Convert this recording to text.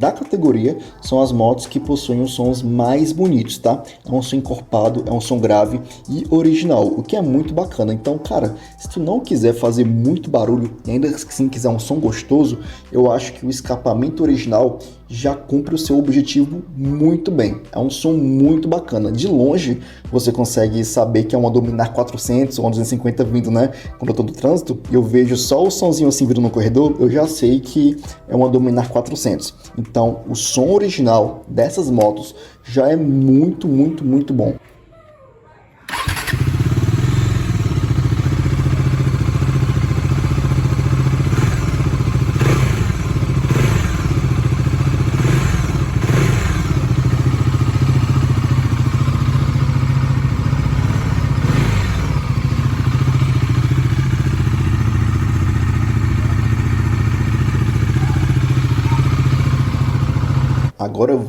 da categoria são as motos que possuem os sons mais bonitos, tá? É um som encorpado, é um som grave e original, o que é muito bacana. Então, cara, se tu não quiser fazer muito barulho e ainda assim quiser um som gostoso, eu acho que o escapamento original já cumpre o seu objetivo muito bem. É um som muito bacana. De longe, você consegue saber que é uma Dominar 400 ou uma 250 vindo, né? Quando eu tô no trânsito, eu vejo só o sonzinho assim vindo no corredor, eu já sei que é uma Dominar 400. Então, o som original dessas motos já é muito, muito, muito bom. Agora eu vou